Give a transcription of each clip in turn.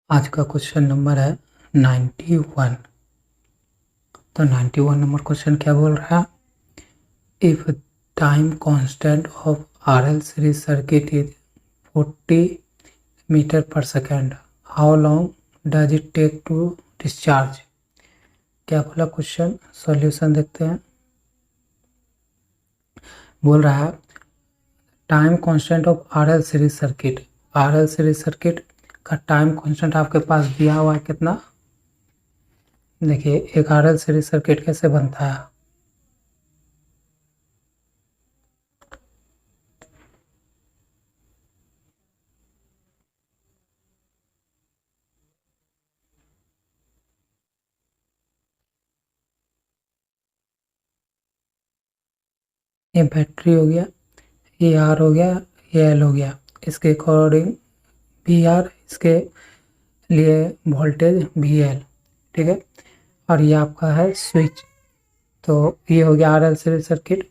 आज का question number है 91। तो 91 नंबर क्वेश्चन क्या बोल रहा है? If time constant of RL series circuit is 40 metre per second, how long does it take to discharge? क्या बोला क्वेश्चन? सॉल्यूशन देखते हैं। बोल रहा है time constant of RL series circuit. RL series circuit का टाइम कांस्टेंट आपके पास दिया हुआ है कितना? देखिए, एक आरएल सीरीज सर्किट कैसे बनता है। ये बैटरी हो गया, ये आर हो गया, ये एल हो गया। इसके अकॉर्डिंग वी आर, इसके लिए वोल्टेज वी एल, ठीक है। और ये आपका है स्विच। तो ये हो गया आर एल सीरीज सर्किट।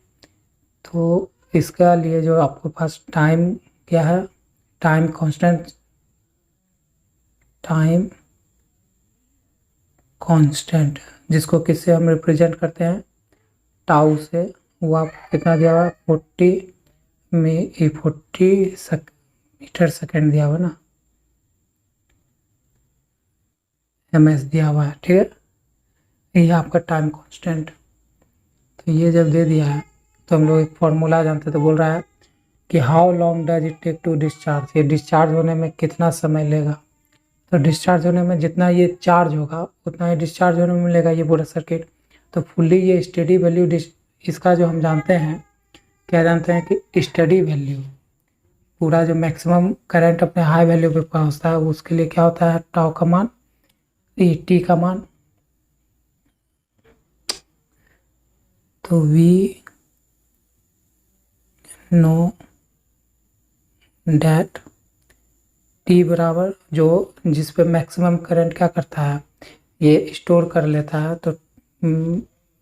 तो इसका लिए जो आपके पास टाइम क्या है, टाइम कांस्टेंट, टाइम कांस्टेंट जिसको किससे हम रिप्रेजेंट करते हैं, टाउ से। वो आपको कितना दिया हुआ है? 40 मीटर सेकेंड दिया हुआ ना, एमएस दिया हुआ है, ठीक है। ये आपका टाइम कांस्टेंट। तो ये जब दे दिया है तो हम लोग एक फॉर्मूला जानते, तो बोल रहा है कि how long does it take to discharge, ये डिस्चार्ज होने में कितना समय लेगा। तो डिस्चार्ज होने में जितना ये चार्ज होगा उतना ही डिस्चार्ज होने में मिलेगा ये पूरा सर्किट। तो फुल्ली ये स्टेडी वैल्यू इसका जो हम जानते हैं, क्या जानते हैं कि स्टेडी वैल्यू, पूरा जो मैक्सिमम करंट अपने हाई वैल्यू पे पहुंचता है उसके लिए क्या होता है, टाउ का मान, ई टी का मान। तो वी नो डैट टी बराबर, जो जिस पे मैक्सिमम करंट क्या करता है, ये स्टोर कर लेता है। तो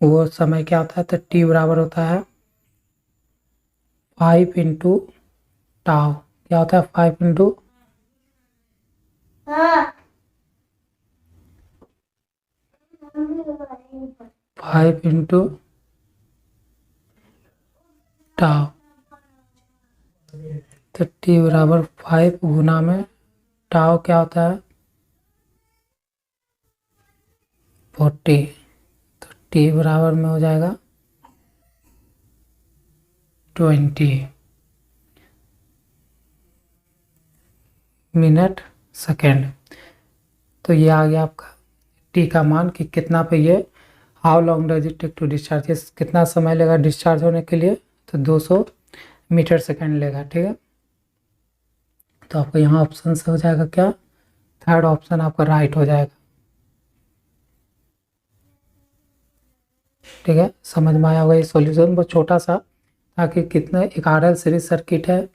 वो समय क्या होता है, तो टी बराबर होता है 5 इंटू टाउ। क्या होता है? 5 इंटू टाउ। तो टी बराबर 5 गुना में टाउ क्या होता है, 40। तो टी बराबर में हो जाएगा 20 मिनट सेकेंड। तो ये आ गया आपका टी का मान कि कितना पे ये, how long does it take to discharge, कितना समय लेगा डिस्चार्ज होने के लिए। तो 200 मीटर सेकेंड लेगा, ठीक है। तो आपको यहाँ ऑप्शन से हो जाएगा क्या, थर्ड ऑप्शन आपका राइट हो जाएगा, ठीक है। समझ में आया होगा ये सॉल्यूशन, बहुत छोटा सा, ताकि कितना, एक आरएल सीरीज सर्किट है,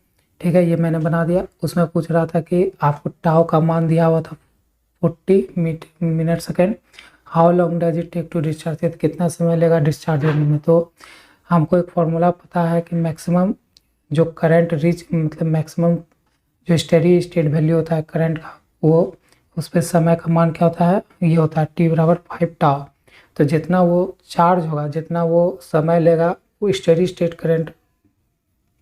ठीक है, ये मैंने बना दिया। उसमें पूछ रहा था कि आपको टाउ का मान दिया हुआ था 40 minute second, how long does it take to discharge, कितना समय लेगा डिस्चार्ज होने में। तो हमको एक फॉर्मूला पता है कि मैक्सिमम जो करंट रीच, मतलब मैक्सिमम जो स्टेडी स्टेट वैल्यू होता है करंट का, वो उस पर समय का मान क्या होता है, ये होता है टी बराबर 5 टाउ। तो जितना वो चार्ज होगा, जितना वो समय लेगा वो स्टेडी स्टेट करंट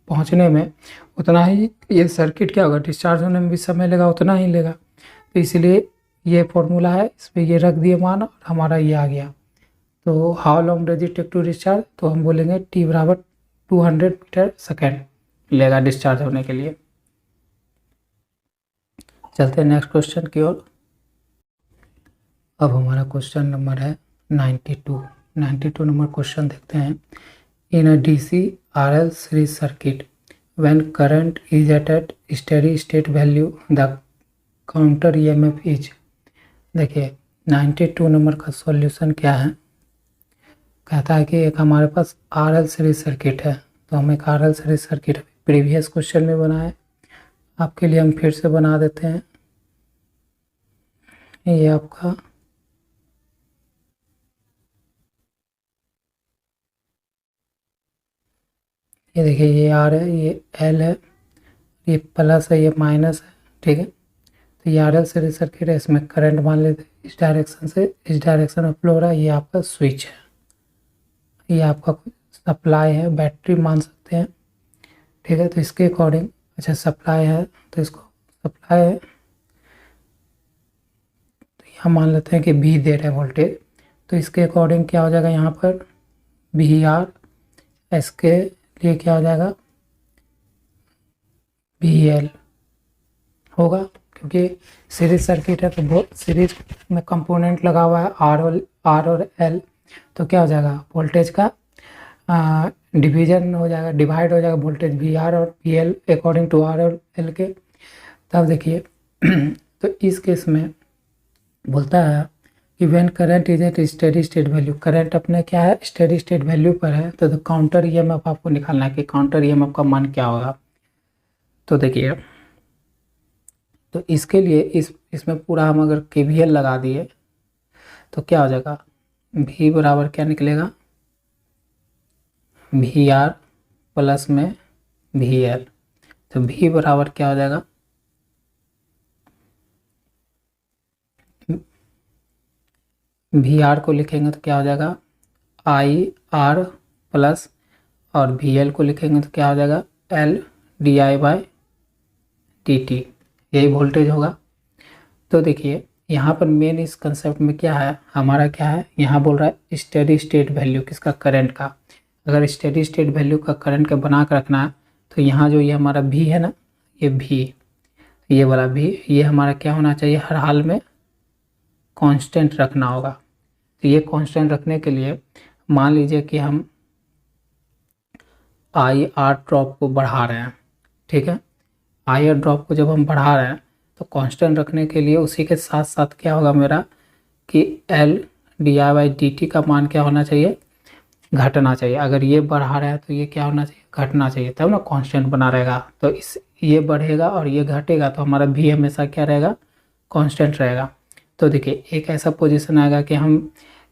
पहुंचने में, उतना ही ये सर्किट क्या होगा, डिस्चार्ज होने में भी समय लेगा, उतना ही लेगा। तो इसलिए ये फॉर्मूला है, इस पर ये रख दिए मान और हमारा ये आ गया। तो how long does it take to discharge, तो हम बोलेंगे टी बराबर 200 मीटर सेकेंड लेगा डिस्चार्ज होने के लिए। चलते हैं नेक्स्ट क्वेश्चन की ओर। अब हमारा क्वेश्चन नंबर है 92। 92 नंबर क्वेश्चन देखते हैं। In a DC RL series circuit, when current is at steady state value, the counter EMF is. देखिए 92 नंबर का सॉल्यूशन क्या है, कहता है कि एक हमारे पास आरएल सीरीज सर्किट है। तो हम एक RL series circuit previous question में बनाए, आपके लिए हम फिर से बना देते हैं। ये आपका ये देखिए, ये आर है, ये एल है, ये प्लस है, ये माइनस है, ठीक है। तो ये RL सीरीज सर्किट है, इसमें करंट मान लेते हैं इस डायरेक्शन से इस डायरेक्शन में फ्लो हो रहा है। ये आपका स्विच है, ये आपका सप्लाई है, बैटरी मान सकते हैं, ठीक है। तो इसके अकॉर्डिंग, अच्छा सप्लाई है तो इसको सप्लाई है, तो यहाँ मान लेते हैं कि V दे रहे हैं वोल्टेज। तो इसके अकॉर्डिंग क्या हो जाएगा, यहाँ पर VR, इसके लिए क्या हो जाएगा VL होगा, क्योंकि सीरीज सर्किट है तो बहुत सीरीज में कंपोनेंट लगा हुआ है R और L। तो क्या हो जाएगा, वोल्टेज का डिवीजन हो जाएगा, डिवाइड हो जाएगा वोल्टेज VR और VL अकॉर्डिंग टू R और L के। तब देखिए तो इस केस में बोलता है कि when current is at steady state value, current अपने क्या है स्टेडी स्टेट वैल्यू पर है, तो काउंटर ईएमएफ आपको निकालना है कि काउंटर ईएमएफ का मान क्या होगा। तो देखिए, तो इसके लिए इसमें पूरा हम अगर KVL लगा दिए तो क्या हो जाएगा, V बराबर क्या निकलेगा, VR प्लस में VL। तो V बराबर क्या हो जाएगा, VR को लिखेंगे तो क्या हो जाएगा IR प्लस, और VL को लिखेंगे तो क्या हो जाएगा LdI/dt, यही वोल्टेज होगा। तो देखिए यहाँ पर मेन इस कंसेप्ट में क्या है, हमारा क्या है, यहाँ बोल रहा है स्टेडी स्टेट वैल्यू किसका, करंट का। अगर स्टेडी स्टेट वैल्यू का करंट का बना कर रखना है तो यहाँ जो ये हमारा V है ना, ये V, ये वाला V, ये हमारा क्या होना चाहिए, हर हाल में कांस्टेंट रखना होगा। तो ये कांस्टेंट रखने के लिए मान लीजिए कि हम IR ड्रॉप को बढ़ा रहे हैं, ठीक है। IR ड्रॉप को जब हम बढ़ा रहे हैं तो कांस्टेंट रखने के लिए उसी के साथ साथ क्या होगा मेरा कि LdI/dt का मान क्या होना चाहिए, घटना चाहिए। अगर ये बढ़ा रहा है तो ये क्या होना चाहिए, घटना चाहिए, तब ना कांस्टेंट बना रहेगा। तो इस ये बढ़ेगा और ये घटेगा तो हमारा V हमेशा क्या रहेगा, कांस्टेंट रहेगा। तो देखिए एक ऐसा पोजीशन आएगा कि हम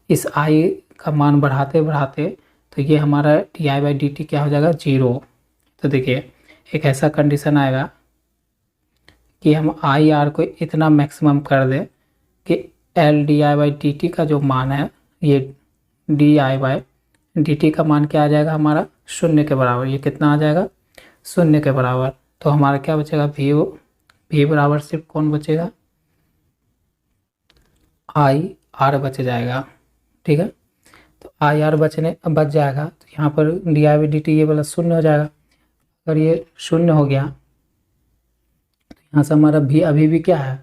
इस I का मान बढ़ाते बढ़ाते तो ये हमारा dI/dt क्या हो जाएगा, 0। तो देखिए एक ऐसा कंडीशन आएगा कि हम IR को इतना मैक्सिमम कर दें कि LdI/dt का जो मान है, ये dI/dt का मान क्या आ जाएगा हमारा, 0 के बराबर। ये कितना आ जाएगा, 0 के बराबर। तो हमारा क्या बचेगा, V बराबर सिर्फ कौन बचेगा, IR बच जाएगा, ठीक है। तो IR बच जाएगा तो यहाँ पर dI/dt ये वाला 0 हो जाएगा। अगर ये 0 हो गया तो यहाँ से हमारा V अभी भी क्या है,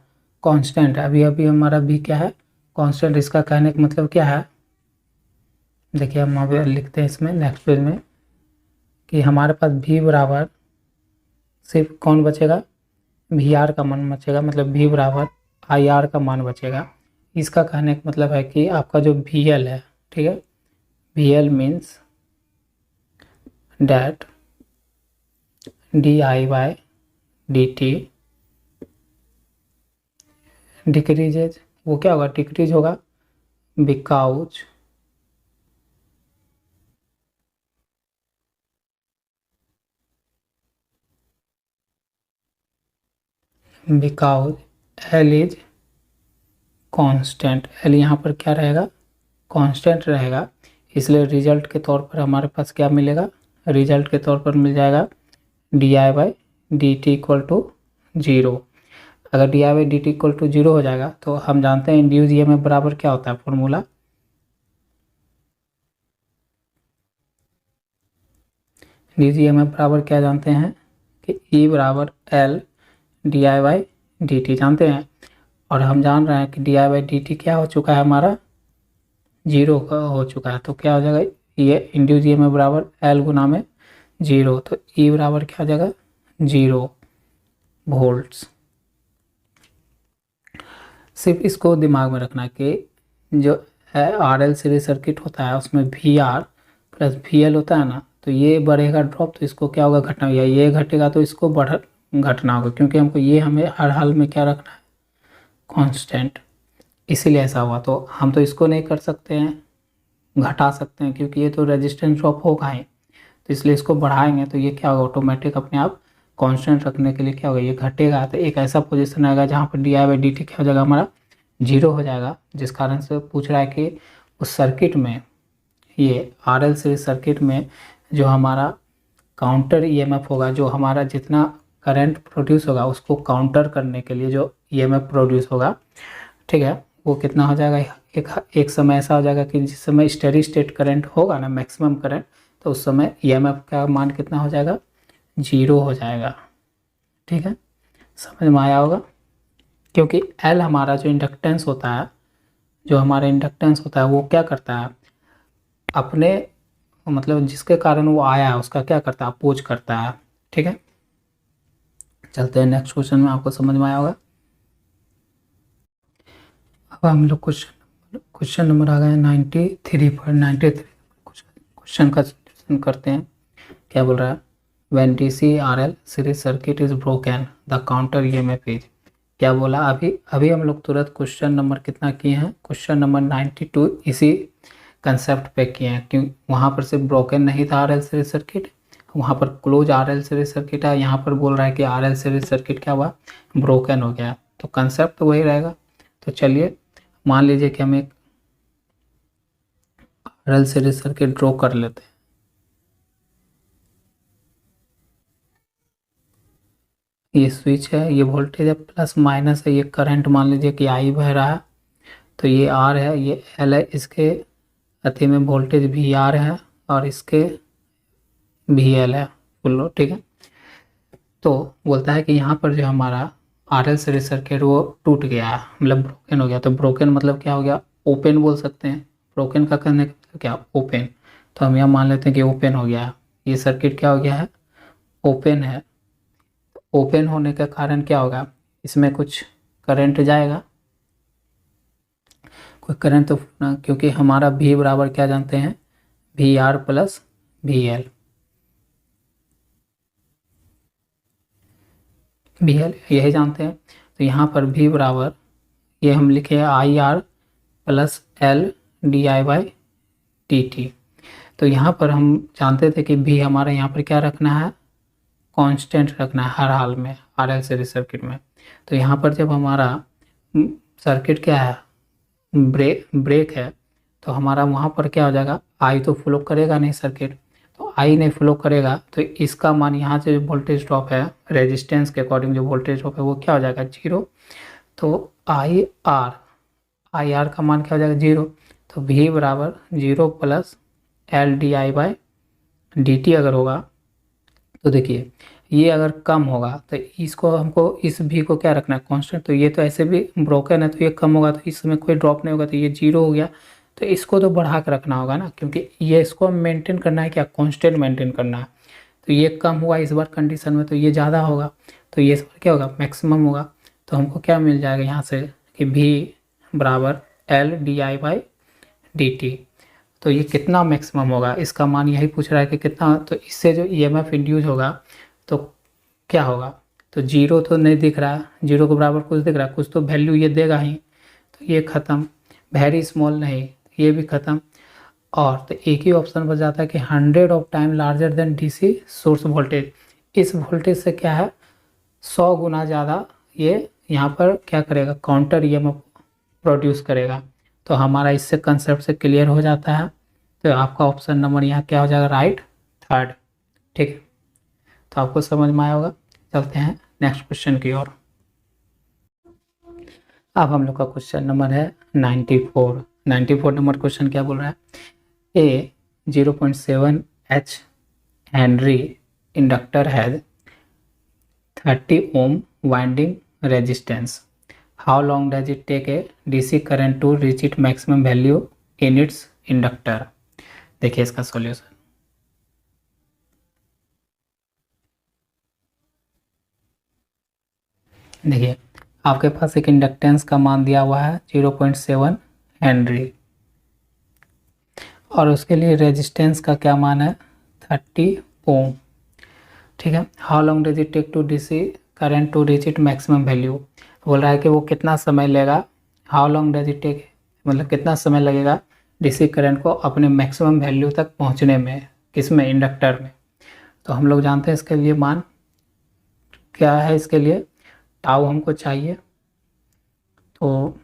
कांस्टेंट है। अभी हमारा V क्या है, कांस्टेंट। इसका कहने का मतलब क्या है, देखिए हम अभी लिखते हैं इसमें नेक्स्ट पेज में कि हमारे पास V बराबर सिर्फ कौन बचेगा, VR का मान बचेगा, मतलब V बराबर IR का मान बचेगा। इसका कहने का मतलब है कि आपका जो VL है, ठीक है, VL means that dI/dt decreases, वो क्या होगा, डिक्रीज होगा because L is constant. L यहाँ पर क्या रहेगा, कांस्टेंट रहेगा। इसलिए रिजल्ट के तौर पर हमारे पास क्या मिलेगा, रिजल्ट के तौर पर मिल जाएगा dI/dt इक्वल टू 0। अगर dI/dt इक्वल टू 0 हो जाएगा तो हम जानते हैं इंड्यूस ईएमएफ बराबर क्या होता है, फॉर्मूला इंड्यूस ईएमएफ बराबर क्या जानते हैं कि E बराबर L dI/dt जानते हैं। और हम जान रहे हैं कि dI/dt क्या हो चुका है हमारा, 0 का हो चुका है। तो क्या हो जाएगा, ये इंड्यूस ईएमएफ बराबर L गुना में 0। तो E बराबर क्या हो जाएगा, 0 वोल्ट्स। सिर्फ इसको दिमाग में रखना कि जो RL सीरीज सर्किट होता है उसमें VR प्लस VL होता है ना, तो ये बढ़ेगा ड्रॉप तो इसको क्या होगा, घटना, या ये घटेगा तो इसको घटना होगा, क्योंकि हमको ये हमें हर हाल में क्या रखना है, कांस्टेंट। इसीलिए ऐसा हुआ। तो हम तो इसको नहीं कर सकते हैं, घटा सकते हैं, क्योंकि ये तो रेजिस्टेंस ड्रॉप होगा ही। तो इसलिए इसको बढ़ाएंगे तो ये क्या होगा, ऑटोमेटिक अपने आप कांस्टेंट रखने के लिए क्या होगा, ये घटेगा तो एक ऐसा पोजीशन आएगा जहाँ पर D I by D T क्या हो जाएगा, हमारा 0 हो जाएगा। जिस कारण से पूछ रहा है कि उस सर्किट में, ये आर एल सीरीज सर्किट में जो हमारा काउंटर ईएमएफ होगा, जो हमारा जितना करंट प्रोड्यूस होगा उसको काउंटर करने के लिए जो ईएमएफ प्रोड्यूस होगा, ठीक है, वो कितना हो जाएगा, एक समय ऐसा हो जाएगा कि जिस समय स्टेडी स्टेट करंट होगा ना, मैक्सिमम करंट, तो उस समय ईएमएफ का मान कितना हो जाएगा, 0 हो जाएगा। ठीक है, समझ में आया होगा। क्योंकि एल हमारा जो इंडक्टेंस होता है, जो हमारा इंडक्टेंस होता है वो क्या करता है, अपने मतलब जिसके कारण वो आया है उसका क्या करता है, अपोज करता है। ठीक है, चलते हैं नेक्स्ट क्वेश्चन में, आपको समझ में आया होगा। अब हम लोग क्वेश्चन नंबर आ गए 93 पर। 93 क्वेश्चन का सॉल्यूशन करते हैं। क्या बोल रहा है, when DC RL series circuit is broken the counter EMF is. क्या बोला, अभी हम लोग तुरंत क्वेश्चन नंबर कितना किए हैं, क्वेश्चन नंबर 92 इसी कंसेप्ट पे किए हैं। क्यों, वहाँ पर सिर्फ ब्रोकन नहीं था आरएल सीरीज सर्किट, वहाँ पर क्लोज आरएल सीरीज सर्किट है। यहाँ पर बोल रहा है कि आरएल सीरीज सर्किट क्या हुआ, ब्रोकन हो गया, तो कंसेप्ट तो वही रहेगा। तो चलिए मान लीजिए कि हम एक आरएल सीरीज सर्किट ड्रॉ कर लेते हैं। ये स्विच है, ये वोल्टेज है, प्लस माइनस है, ये करंट मान लीजिए कि आई बह रहा है, तो ये आर है, ये एल है, इसके अति में वोल्टेज वी आर है और इसके वी एल है फुल। ठीक है, तो बोलता है कि यहाँ पर जो हमारा आर एल सीरीज सर्किट वो टूट गया है, मतलब ब्रोकन हो गया। तो ब्रोकन मतलब क्या हो गया, ओपन बोल सकते हैं। ब्रोकन का करने का मतलब क्या, ओपन। तो हम यहाँ मान लेते हैं कि ओपन हो गया है, ये सर्किट क्या हो गया है, ओपन है। ओपन होने का कारण क्या होगा, इसमें कुछ करंट जाएगा, कोई करंट तो, क्योंकि हमारा V बराबर क्या जानते हैं, V R plus V L. V L यही जानते हैं। तो यहाँ पर V बराबर, ये हम लिखे I R plus L D I by T T. तो यहाँ पर हम जानते थे कि V हमारा यहाँ पर क्या रखना है, कांस्टेंट रखना है हर हाल में आर एल सीरीज सर्किट में। तो यहाँ पर जब हमारा सर्किट क्या है, ब्रेक है, तो हमारा वहाँ पर क्या हो जाएगा, आई तो फ्लो करेगा नहीं सर्किट, तो आई नहीं फ्लो करेगा तो इसका मान यहाँ से जो वोल्टेज ड्रॉप है, रेजिस्टेंस के अकॉर्डिंग जो वोल्टेज ड्रॉप है वो क्या हो जाएगा, 0। तो आई आर का मान क्या हो जाएगा, 0। तो V बराबर 0 plus L D I by D T अगर होगा, तो देखिए ये अगर कम होगा तो इसको हमको, इस V को क्या रखना है, कांस्टेंट। तो ये तो ऐसे भी ब्रोकन है, तो ये कम होगा तो इसमें कोई ड्रॉप नहीं होगा, तो ये 0 हो गया। तो इसको तो बढ़ा कर रखना होगा ना, क्योंकि ये इसको मेंटेन करना है, क्या, कांस्टेंट मेंटेन करना है। तो ये कम हुआ इस बार कंडीशन में, तो ये ज़्यादा होगा, तो ये इस बार क्या होगा, मैक्सिमम होगा। तो हमको क्या मिल जाएगा यहाँ से कि V बराबर L D I by D T. तो ये कितना मैक्सिमम होगा, इसका मान यही पूछ रहा है कि कितना। तो इससे जो ईएमएफ इंड्यूस होगा तो क्या होगा, तो 0 तो नहीं दिख रहा है, 0 के बराबर कुछ दिख रहा है, कुछ तो वैल्यू ये देगा ही। तो ये ख़त्म, वेरी स्मॉल नहीं, ये भी ख़त्म। और तो एक ही ऑप्शन बच जाता है कि 100 of time larger than DC source voltage. इस वोल्टेज से क्या है, 100 गुना ज़्यादा ये यहाँ पर क्या करेगा, काउंटर ईएमएफ प्रोड्यूस करेगा। तो हमारा इससे कंसेप्ट से क्लियर हो जाता है। तो आपका ऑप्शन नंबर यहाँ क्या हो जाएगा, राइट, थर्ड। ठीक है, तो आपको समझ में आया होगा। चलते हैं नेक्स्ट क्वेश्चन की ओर। अब हम लोग का क्वेश्चन नंबर है 94 नंबर क्वेश्चन क्या बोल रहा है, ए 0.7 H Henry inductor has 30 ohm winding resistance. How long does it take a DC current to reach its maximum value in its inductor? देखिए इसका सॉल्यूशन। देखिए आपके पास एक इंडक्टेंस का मान दिया हुआ है 0.7 हेनरी, और उसके लिए रेजिस्टेंस का क्या मान है, 30 ओम। ठीक है, how long does it take to DC current to reach it maximum value. बोल रहा है कि वो कितना समय लेगा, how long does it take, मतलब कितना समय लगेगा डीसी करंट को अपने मैक्सिमम वैल्यू तक पहुंचने में, किसमें, इंडक्टर में। तो हम लोग जानते हैं इसके लिए मान क्या है इसके लिए, टाउ हमको चाहिए। तो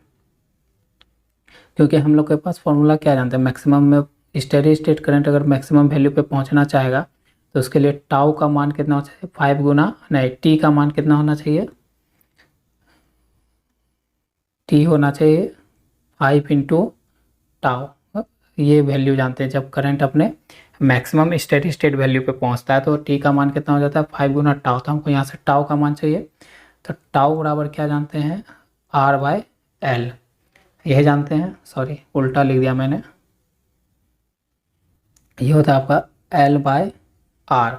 क्योंकि हम लोग के पास फॉर्मूला क्या जानते हैं, मैक्सिमम में स्टेडी स्टेट करंट अगर मैक्सिमम वैल्यू पे पहुंचना चाहेगा तो उसके लिए टाउ का मान कितना होना चाहिए, 5 गुना नहीं, टी का मान कितना होना चाहिए, टी होना चाहिए 5 इंटू टाउ। ये वैल्यू जानते हैं, जब करंट अपने मैक्सिमम स्टेडी स्टेट वैल्यू पे पहुंचता है तो टी का मान कितना हो जाता है, 5 गुना टाउ। तो हमको यहाँ से टाउ का मान चाहिए, तो टाउ बराबर क्या जानते हैं, आर बाय एल, यही जानते हैं। सॉरी उल्टा लिख दिया मैंने, ये होता है आपका एल बाय आर।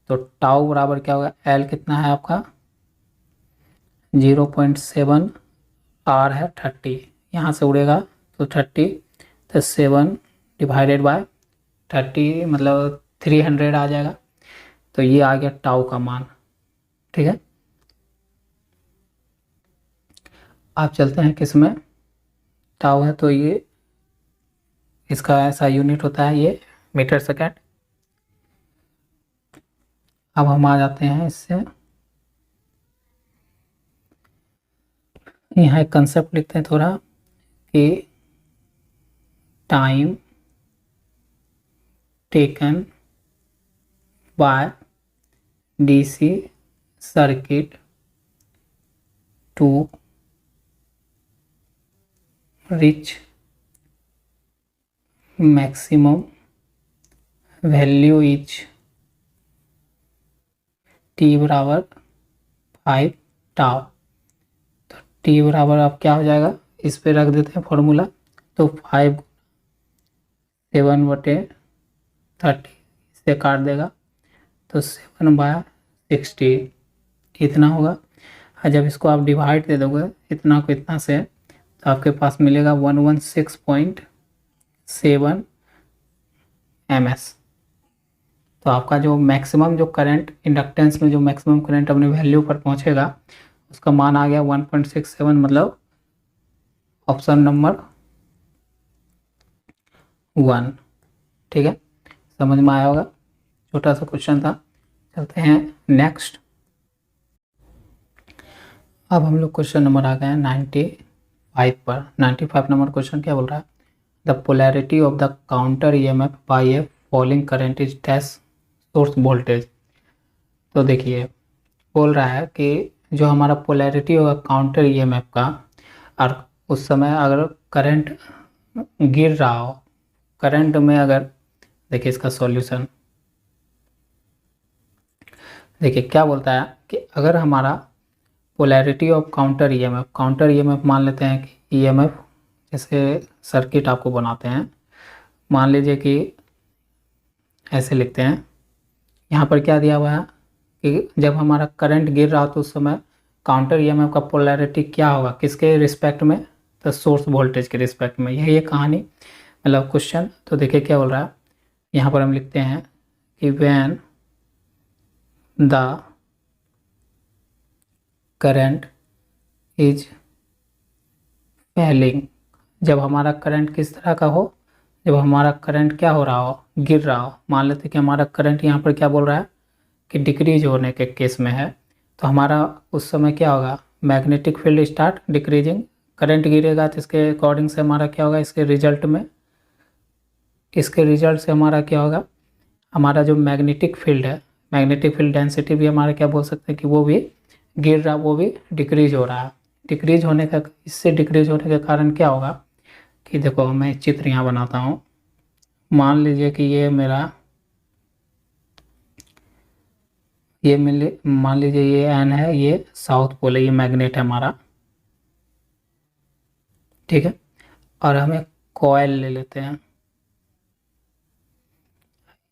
तो टाउ बराबर क्या होगा, एल कितना है आपका 0.7, आर है 30, यहाँ से उड़ेगा तो 30, तो 7 डिवाइडेड बाय 30 मतलब 300 आ जाएगा। तो ये आ गया टाउ का मान। ठीक है, आप चलते हैं किस में, टाउ है तो ये इसका ऐसा यूनिट होता है ये मीटर सेकेंड। अब हम आ जाते हैं इससे, यहाँ एक कंसेप्ट लिखते हैं थोड़ा कि time taken by DC circuit to reach maximum value is t बराबर 5 टाउ। तो t बराबर अब क्या हो जाएगा, इस पे रख देते हैं फॉर्मूला, तो 5 7/30 से काट देगा तो 7/60 इतना होगा। और जब इसको आप डिवाइड दे दोगे इतना को इतना से तो आपके पास मिलेगा 116.7 ms। तो आपका जो मैक्सिमम जो करंट इंडक्टेंस में जो मैक्सिमम करंट अपने वैल्यू पर पहुंचेगा उसका मान आ गया 1.67, मतलब ऑप्शन नंबर 1। ठीक है, समझ में आया होगा, छोटा सा क्वेश्चन था। चलते हैं नेक्स्ट। अब हम लोग क्वेश्चन नंबर आ गए हैं 95 पर। 95 नंबर क्वेश्चन क्या बोल रहा है, the polarity of the counter EMF bye A falling current is dash source voltage. तो देखिए बोल रहा है कि जो हमारा पोलैरिटी होगा काउंटर ईएमएफ का, और उस समय अगर करंट गिर रहा हो, करंट में अगर, देखिए इसका सॉल्यूशन देखिए क्या बोलता है कि अगर हमारा पोलैरिटी ऑफ काउंटर ईएमएफ मान लेते हैं कि ईएमएफ जैसे सर्किट आपको बनाते हैं, मान लीजिए कि ऐसे लिखते हैं, यहाँ पर क्या दिया हुआ है कि जब हमारा करंट गिर रहा हो तो उस समय काउंटर ईएमएफ का पोलैरिटी क्या होगा, किसके रिस्पेक्ट में, तो सोर्स वोल्टेज के रिस्पेक्ट में। यही है कहानी, मतलब क्वेश्चन। तो देखिए क्या बोल रहा है, यहाँ पर हम लिखते हैं कि when the current is falling, जब हमारा करंट किस तरह का हो, जब हमारा करंट क्या हो रहा हो, गिर रहा हो। मान लेते हैं कि हमारा करंट यहाँ पर क्या बोल रहा है कि डिक्रीज होने के केस में है, तो हमारा उस समय क्या होगा, magnetic field start decreasing, current गिरेगा तो इसके अकॉर्डिंग से हमारा क्या होगा, इसके रिजल्ट में, इसके रिजल्ट से हमारा क्या होगा, हमारा जो मैग्नेटिक फील्ड है, मैग्नेटिक फील्ड डेंसिटी भी हमारा क्या बोल सकते हैं कि वो भी गिर रहा, वो भी डिक्रीज हो रहा है। डिक्रीज होने का, इससे डिक्रीज होने के कारण क्या होगा कि देखो मैं चित्र यहाँ बनाता हूँ। मान लीजिए कि ये मेरा, ये मान लीजिए ये एन है, ये साउथ पोल है, ये मैग्नेट है हमारा। ठीक है, और हमें कॉयल ले लेते हैं,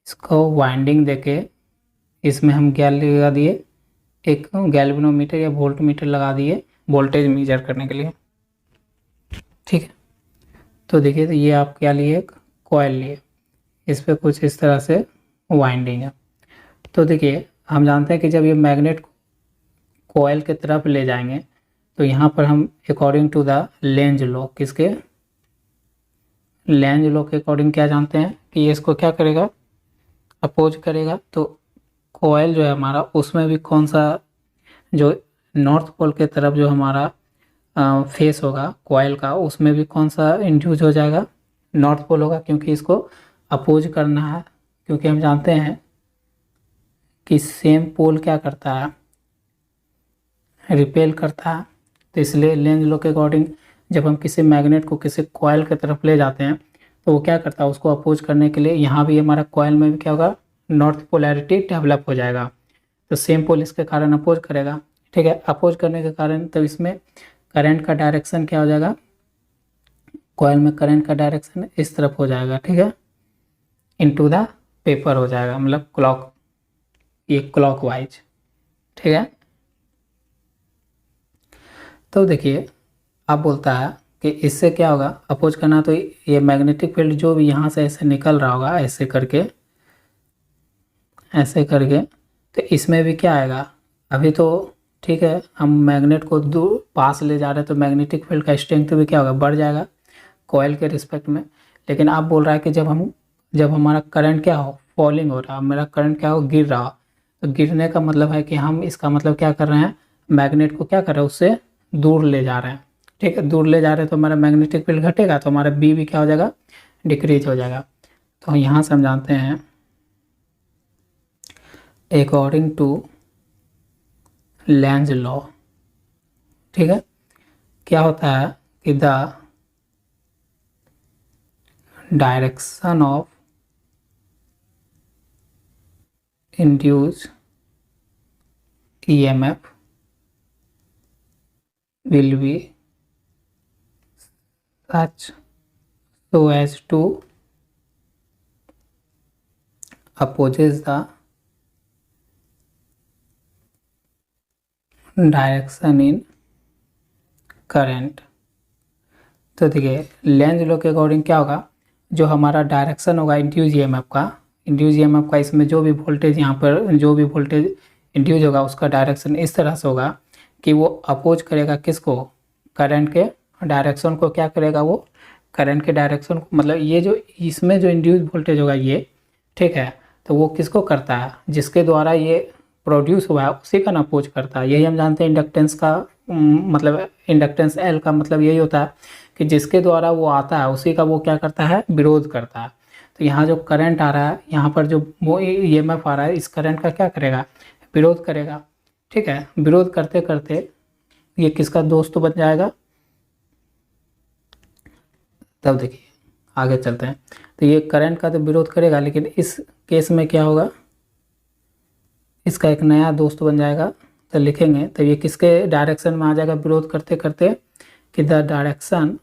इसको वाइंडिंग देके इसमें हम क्या लगा दिए, एक गैल्वेनोमीटर या वोल्ट मीटर लगा दिए वोल्टेज मेजर करने के लिए। ठीक है, तो देखिए तो ये आप क्या लिए, एक कॉयल लिए, इस पर कुछ इस तरह से वाइंडिंग है। तो देखिए हम जानते हैं कि जब ये मैग्नेट कॉयल के तरफ ले जाएंगे तो यहाँ पर हम according to the Lenz law, किसके, लेंज लॉ के अकॉर्डिंग क्या जानते हैं कि ये इसको क्या करेगा, अपोज करेगा। तो कॉयल जो है हमारा उसमें भी कौन सा जो नॉर्थ पोल के तरफ जो हमारा फेस होगा कॉइल का, उसमें भी कौन सा इंड्यूस हो जाएगा, नॉर्थ पोल होगा, क्योंकि इसको अपोज करना है। क्योंकि हम जानते हैं कि सेम पोल क्या करता है, रिपेल करता है। तो इसलिए लेंज लॉ के अकॉर्डिंग जब हम किसी मैग्नेट को किसी कॉइल की तरफ ले जाते हैं तो वो क्या करता है, उसको अपोज करने के लिए यहाँ भी हमारा कॉइल में भी क्या होगा, नॉर्थ पोलैरिटी डेवलप हो जाएगा। तो सेम पोल इसके कारण अपोज करेगा, ठीक है। अपोज करने के कारण तो इसमें करंट का डायरेक्शन क्या हो जाएगा, कॉइल में करंट का डायरेक्शन इस तरफ हो जाएगा, ठीक है, इनटू द पेपर हो जाएगा, मतलब क्लॉक, ये क्लॉकवाइज, ठीक है। तो देखिए अब बोलता है कि इससे क्या होगा, अपोज करना, तो ये मैग्नेटिक फील्ड जो भी यहाँ से ऐसे निकल रहा होगा ऐसे करके, ऐसे करके, तो इसमें भी क्या आएगा, अभी तो ठीक है हम मैग्नेट को दूर पास ले जा रहे हैं तो मैग्नेटिक फील्ड का स्ट्रेंथ भी क्या होगा, बढ़ जाएगा कॉइल के रिस्पेक्ट में। लेकिन आप बोल रहा है कि जब हमारा करंट क्या हो, फॉलिंग हो रहा, मेरा करंट क्या हो, गिर रहा, तो गिरने का मतलब है कि हम इसका मतलब क्या कर रहे हैं, मैग्नेट को क्या कर रहे हैं, उससे दूर ले जा रहे हैं, ठीक है। दूर ले जा रहे हैं तो हमारा मैग्नेटिक फील्ड घटेगा, तो हमारा बी भी क्या हो जाएगा, डिक्रीज हो जाएगा। तो यहाँ से हम जानते हैं अकॉर्डिंग टू लेंज लॉ, ठीक है, क्या होता है कि the direction of induced EMF will be such so as to opposes the direction in current. तो देखिए लेंज लॉ के अकॉर्डिंग क्या होगा, जो हमारा डायरेक्शन होगा इंड्यूस EMF का, इसमें जो भी वोल्टेज यहाँ पर जो भी वोल्टेज इंड्यूस होगा उसका डायरेक्शन इस तरह से होगा कि वो अपोज करेगा किसको, करंट के डायरेक्शन को, क्या करेगा वो, करंट के डायरेक्शन को, मतलब ये जो इसमें जो इंड्यूस वोल्टेज होगा ये, ठीक है, तो वो किसको करता है, जिसके द्वारा ये प्रोड्यूस हुआ है उसी का ना अपोज करता है। यही हम जानते हैं इंडक्टेंस का मतलब इंडक्टेंस L का मतलब यही होता है कि जिसके द्वारा वो आता है उसी का वो क्या करता है, विरोध करता है। तो यहाँ जो करंट आ रहा है, यहाँ पर जो वो EMF आ रहा है, इस करंट का क्या करेगा, विरोध करेगा, ठीक है। विरोध करते करते ये किसका दोस्त बन जाएगा, तब देखिए आगे चलते हैं। तो ये करंट का तो विरोध करेगा, लेकिन इस केस में क्या होगा, इसका एक नया दोस्त बन जाएगा। तो लिखेंगे तो ये किसके डायरेक्शन में आ जाएगा, विरोध करते करते, कि the direction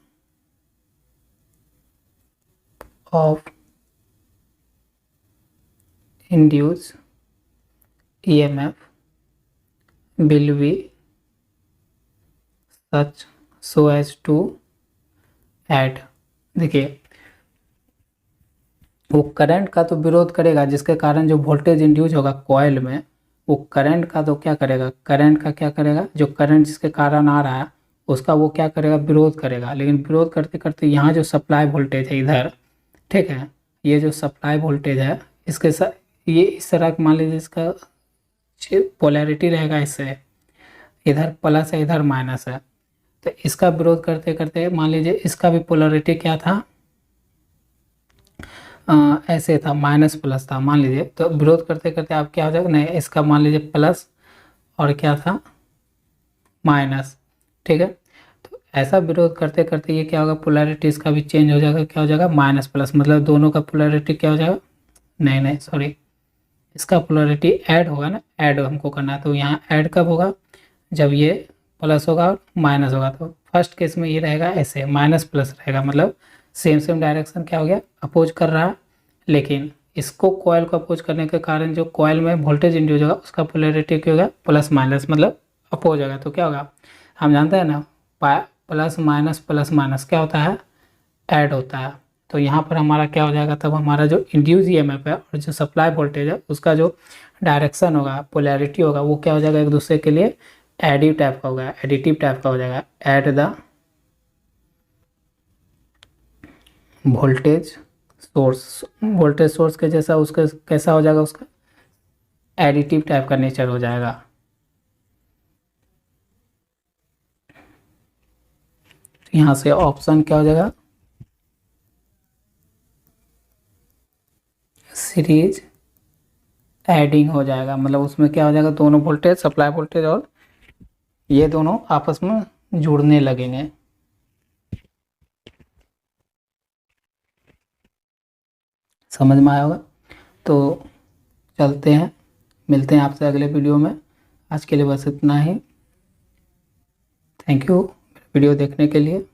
of induce EMF will be such so as to add। देखिए वो करंट का तो विरोध करेगा, जिसके कारण जो वोल्टेज इंड्यूस होगा कॉइल में, वो करंट का तो क्या करेगा, करंट का क्या करेगा, जो करंट जिसके कारण आ रहा है उसका वो क्या करेगा, विरोध करेगा। लेकिन विरोध करते करते यहाँ जो सप्लाई वोल्टेज है इधर, ठीक है, ये जो सप्लाई वोल्टेज है इसके साथ ये इस तरह मान लीजिए इसका पोलैरिटी रहेगा, इससे इधर प्लस है इधर माइनस है, तो इसका विरोध करते करते मान लीजिए इसका भी पोलैरिटी क्या था, ऐसे था, माइनस प्लस था मान लीजिए। तो विरोध करते करते आप क्या हो जाएगा, नहीं इसका मान लीजिए प्लस और क्या था, माइनस, ठीक है। तो ऐसा विरोध करते करते ये क्या होगा, पोलैरिटी इसका भी चेंज हो जाएगा, क्या हो जाएगा, माइनस प्लस, मतलब दोनों का पोलैरिटी क्या हो जाएगा, नहीं सॉरी, इसका पोलैरिटी ऐड होगा ना, ऐड हमको करना है। तो यहाँ ऐड कब होगा, जब ये प्लस होगा और माइनस होगा। तो फर्स्ट केस में ये रहेगा ऐसे, माइनस प्लस रहेगा, मतलब सेम डायरेक्शन क्या हो गया, अपोज कर रहा है। लेकिन इसको कॉइल को अपोज करने के कारण जो कॉइल में वोल्टेज इंड्यूस होगा उसका पोलैरिटी क्या होगा, प्लस माइनस, मतलब अपोज होगा। तो क्या होगा, हम जानते हैं ना, प्लस माइनस क्या होता है, ऐड होता है। तो यहाँ पर हमारा क्या हो जाएगा, तब हमारा जो इंड्यूस EMF है और जो सप्लाई वोल्टेज है उसका जो डायरेक्शन होगा, पोलैरिटी होगा, वो क्या हो जाएगा, एक दूसरे के लिए एडिटिव टाइप का हो जाएगा। ऐड द वोल्टेज सोर्स के जैसा उसका कैसा हो जाएगा, उसका एडिटिव टाइप का नेचर हो जाएगा। तो यहाँ से ऑप्शन क्या हो जाएगा, सीरीज एडिंग हो जाएगा। मतलब उसमें क्या हो जाएगा, दोनों वोल्टेज, सप्लाई वोल्टेज और ये दोनों आपस में जुड़ने लगेंगे। समझ में आया होगा। तो चलते हैं, मिलते हैं आपसे अगले वीडियो में। आज के लिए बस इतना ही। थैंक यू वीडियो देखने के लिए।